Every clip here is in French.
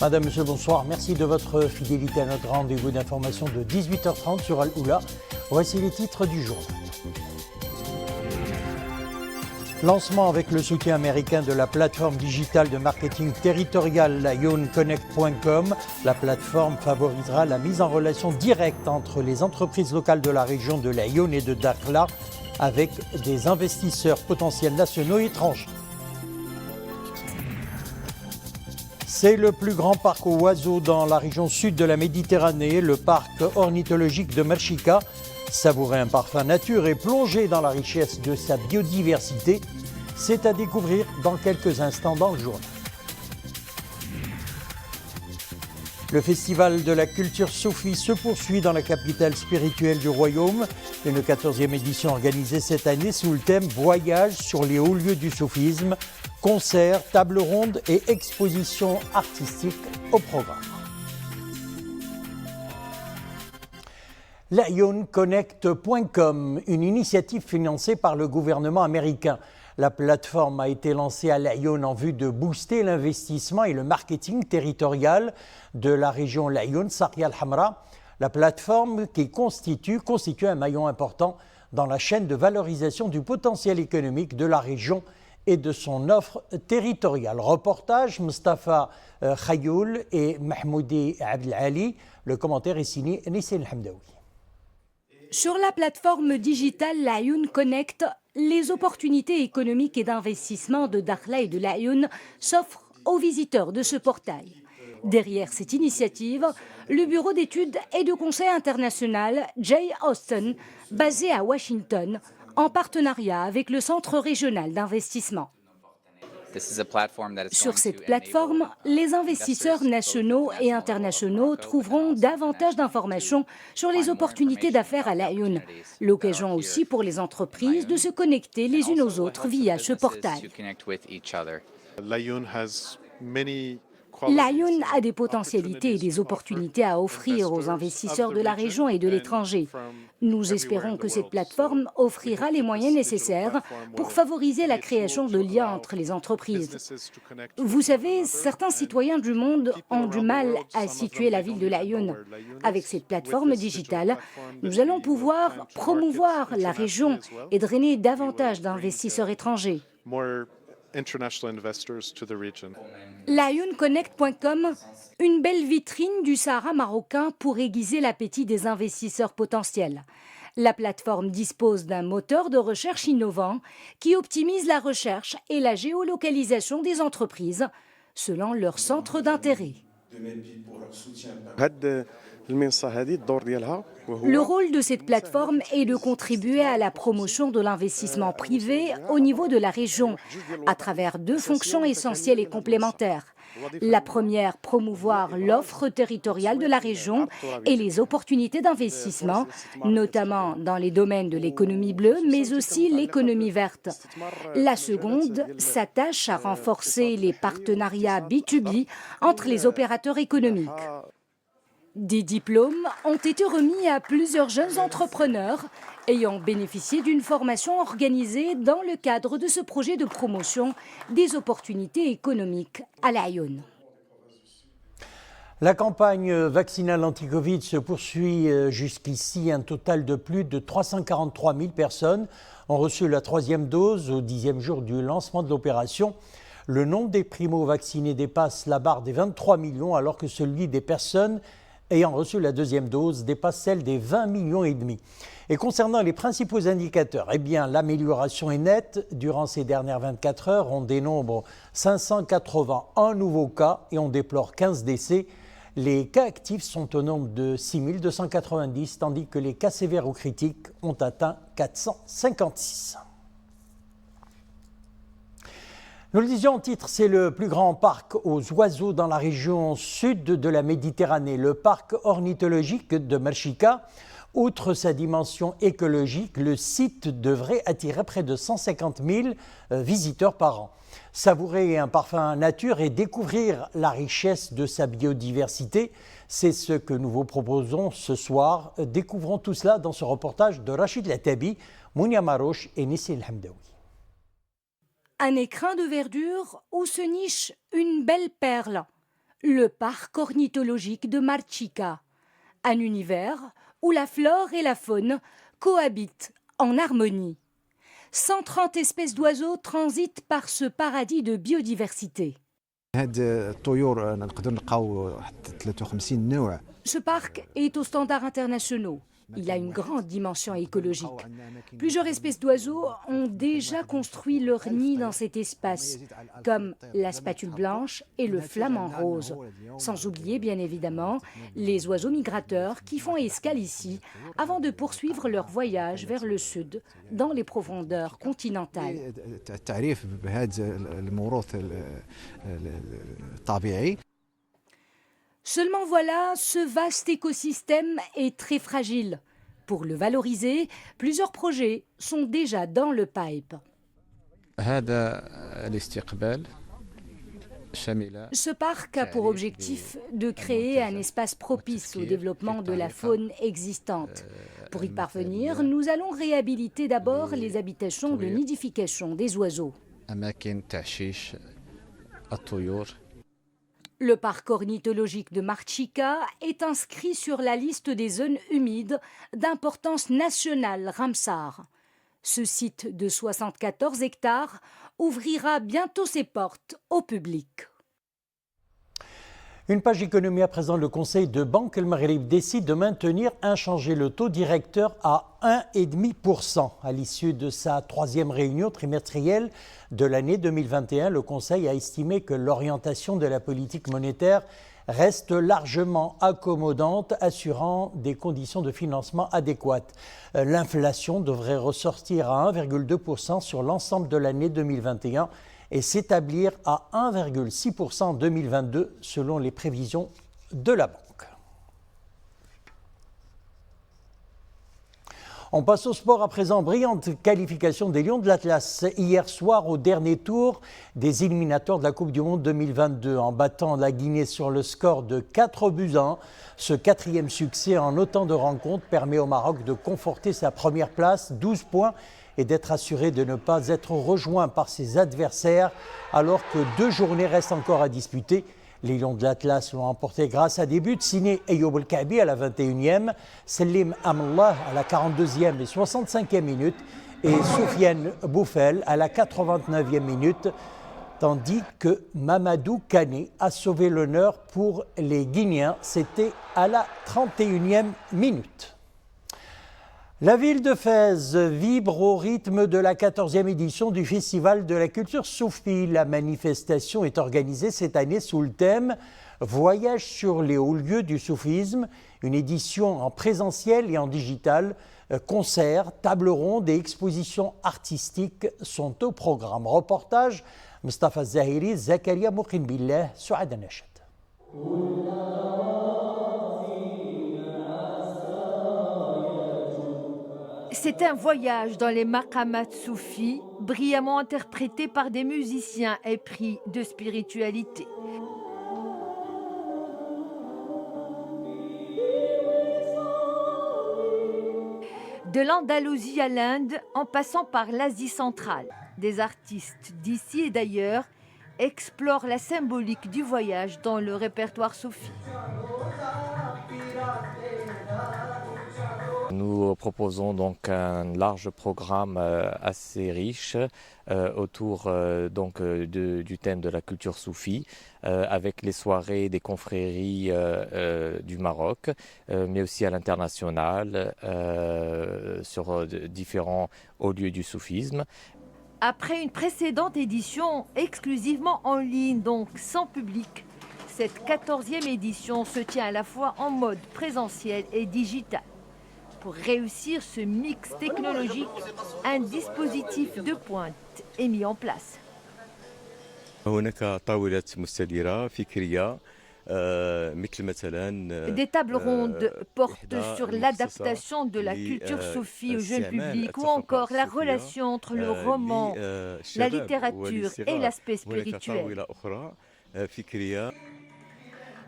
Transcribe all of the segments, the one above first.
Madame, Monsieur, bonsoir. Merci de votre fidélité à notre rendez-vous d'information de 18h30 sur Al-Oula. Voici les titres du jour. Lancement avec le soutien américain de la plateforme digitale de marketing territorial LionConnect.com. La plateforme favorisera la mise en relation directe entre les entreprises locales de la région de Laayoune et de Dakhla avec des investisseurs potentiels nationaux et étrangers. C'est le plus grand parc aux oiseaux dans la région sud de la Méditerranée, le parc ornithologique de Merchika. Savourer un parfum nature et plonger dans la richesse de sa biodiversité, c'est à découvrir dans quelques instants dans le journal. Le festival de la culture soufie se poursuit dans la capitale spirituelle du royaume. Une 14e édition organisée cette année sous le thème « Voyage sur les hauts lieux du soufisme ». Concerts, tables rondes et expositions artistiques au programme. LionConnect.com, une initiative financée par le gouvernement américain. La plateforme a été lancée à Laayoune en vue de booster l'investissement et le marketing territorial de la région Laayoune-Sarkia al-Hamra. La plateforme qui constitue un maillon important dans la chaîne de valorisation du potentiel économique de la région et de son offre territoriale. Reportage Mustafa Khayoul et Mahmoudi Abdelali. Le commentaire est signé Nissim Hamdaoui. Sur la plateforme digitale Laayoune Connect, les opportunités économiques et d'investissement de Dakhla et de Laayoune s'offrent aux visiteurs de ce portail. Derrière cette initiative, le bureau d'études et de conseil international J. Austin, basé à Washington, en partenariat avec le Centre régional d'investissement. Sur cette plateforme, les investisseurs nationaux et internationaux trouveront davantage d'informations sur les opportunités d'affaires à Laayoune. L'occasion aussi pour les entreprises de se connecter les unes aux autres via ce portail. Laayoune a des potentialités et des opportunités à offrir aux investisseurs de la région et de l'étranger. Nous espérons que cette plateforme offrira les moyens nécessaires pour favoriser la création de liens entre les entreprises. Vous savez, certains citoyens du monde ont du mal à situer la ville de Laayoune. Avec cette plateforme digitale, nous allons pouvoir promouvoir la région et drainer davantage d'investisseurs étrangers. LionConnect.com, une belle vitrine du Sahara marocain pour aiguiser l'appétit des investisseurs potentiels. La plateforme dispose d'un moteur de recherche innovant qui optimise la recherche et la géolocalisation des entreprises selon leur centre d'intérêt. Le rôle de cette plateforme est de contribuer à la promotion de l'investissement privé au niveau de la région à travers deux fonctions essentielles et complémentaires. La première, promouvoir l'offre territoriale de la région et les opportunités d'investissement, notamment dans les domaines de l'économie bleue, mais aussi l'économie verte. La seconde s'attache à renforcer les partenariats B2B entre les opérateurs économiques. Des diplômes ont été remis à plusieurs jeunes entrepreneurs ayant bénéficié d'une formation organisée dans le cadre de ce projet de promotion des opportunités économiques à Laayoune. La campagne vaccinale anti-Covid se poursuit jusqu'ici. Un total de plus de 343 000 personnes ont reçu la 3e dose au 10e jour du lancement de l'opération. Le nombre des primo-vaccinés dépasse la barre des 23 millions alors que celui des personnes ayant reçu la 2e dose dépasse celle des 20 millions et demi. Et concernant les principaux indicateurs, eh bien l'amélioration est nette. Durant ces dernières 24 heures, on dénombre 581 nouveaux cas et on déplore 15 décès. Les cas actifs sont au nombre de 6 290, tandis que les cas sévères ou critiques ont atteint 456. Nous le disions en titre, c'est le plus grand parc aux oiseaux dans la région sud de la Méditerranée, le parc ornithologique de Merchika. Outre sa dimension écologique, le site devrait attirer près de 150 000 visiteurs par an. Savourer un parfum nature et découvrir la richesse de sa biodiversité, c'est ce que nous vous proposons ce soir. Découvrons tout cela dans ce reportage de Rachid Latabi, Mounia Marouche et Nissim Hamdaoui. Un écrin de verdure où se niche une belle perle, Le parc ornithologique de Marchica, un univers où la flore et la faune cohabitent en harmonie. 130 espèces d'oiseaux transitent par ce paradis de biodiversité. Ce parc est aux standards internationaux. Il a une grande dimension écologique. Plusieurs espèces d'oiseaux ont déjà construit leur nid dans cet espace, comme la spatule blanche et le flamant rose. Sans oublier, bien évidemment, les oiseaux migrateurs qui font escale ici avant de poursuivre leur voyage vers le sud, dans les profondeurs continentales. Seulement voilà, ce vaste écosystème est très fragile. Pour le valoriser, plusieurs projets sont déjà dans le pipe. Ce parc a pour objectif de créer un espace propice au développement de la faune existante. Pour y parvenir, nous allons réhabiliter d'abord les habitations de nidification des oiseaux. Le parc ornithologique de Marchica est inscrit sur la liste des zones humides d'importance nationale Ramsar. Ce site de 74 hectares ouvrira bientôt ses portes au public. Une page économie à présent. Le Conseil de Banque El Maghrib décide de maintenir inchangé le taux directeur à 1,5%. À l'issue de sa troisième réunion trimestrielle de l'année 2021, le Conseil a estimé que l'orientation de la politique monétaire reste largement accommodante, assurant des conditions de financement adéquates. L'inflation devrait ressortir à 1,2% sur l'ensemble de l'année 2021 et s'établir à 1,6% en 2022 selon les prévisions de la banque. On passe au sport à présent. Brillante qualification des Lions de l'Atlas hier soir au dernier tour des éliminatoires de la Coupe du Monde 2022 en battant la Guinée sur le score de 4-1. Ce quatrième succès en autant de rencontres permet au Maroc de conforter sa première place, 12 points, et d'être assuré de ne pas être rejoint par ses adversaires alors que 2 journées restent encore à disputer. Les Lions de l'Atlas l'ont emporté grâce à des buts signés Ayoub El Kaabi à la 21e, Selim Amallah à la 42e et 65e minute et Soufiane Boufel à la 89e minute, tandis que Mamadou Kané a sauvé l'honneur pour les Guinéens. C'était à la 31e minute. La ville de Fès vibre au rythme de la 14e édition du Festival de la culture soufie. La manifestation est organisée cette année sous le thème « Voyage sur les hauts lieux du soufisme », une édition en présentiel et en digital. Concerts, tables rondes et expositions artistiques sont au programme. Reportage Mustafa Zahiri, Zakaria Moukinbillah, Souad Anachet. C'est un voyage dans les maqamats soufis, brillamment interprété par des musiciens épris de spiritualité. De l'Andalousie à l'Inde, en passant par l'Asie centrale, des artistes d'ici et d'ailleurs explorent la symbolique du voyage dans le répertoire soufi. Nous proposons donc un large programme assez riche autour du thème de la culture soufie, avec les soirées des confréries du Maroc, mais aussi à l'international, sur différents hauts lieux du soufisme. Après une précédente édition exclusivement en ligne, donc sans public, cette 14e édition se tient à la fois en mode présentiel et digital. Pour réussir ce mix technologique, un dispositif de pointe est mis en place. Des tables rondes portent sur l'adaptation de la culture soufie au jeune public ou encore la relation entre le roman, la littérature et l'aspect spirituel.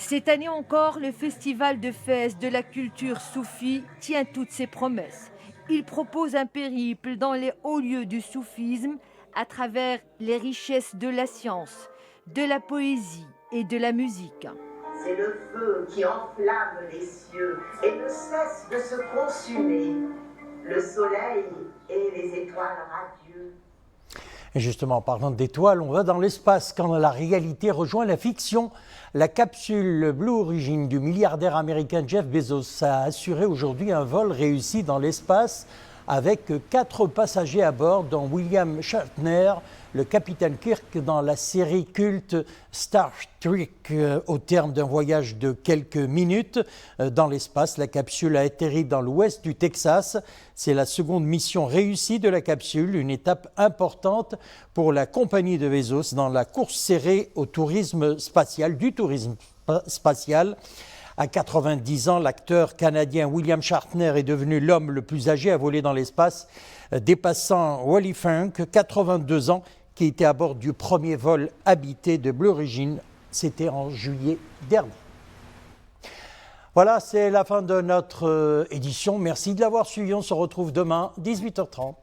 Cette année encore, le Festival de Fès de la culture soufie tient toutes ses promesses. Il propose un périple dans les hauts lieux du soufisme à travers les richesses de la science, de la poésie et de la musique. C'est le feu qui enflamme les cieux et ne cesse de se consumer. Le soleil et les étoiles radieux. Et justement, en parlant d'étoiles, on va dans l'espace quand la réalité rejoint la fiction. La capsule Blue Origin du milliardaire américain Jeff Bezos a assuré aujourd'hui un vol réussi dans l'espace avec 4 passagers à bord, dont William Shatner, le capitaine Kirk dans la série culte Star Trek. Au terme d'un voyage de quelques minutes dans l'espace, la capsule a atterri dans l'ouest du Texas. C'est la seconde mission réussie de la capsule, une étape importante pour la compagnie de Bezos dans la course serrée au tourisme spatial, À 90 ans, l'acteur canadien William Shatner est devenu l'homme le plus âgé à voler dans l'espace, dépassant Wally Funk, 82 ans, qui était à bord du premier vol habité de Blue Origin. C'était en juillet dernier. Voilà, c'est la fin de notre édition. Merci de l'avoir suivi. On se retrouve demain, 18h30.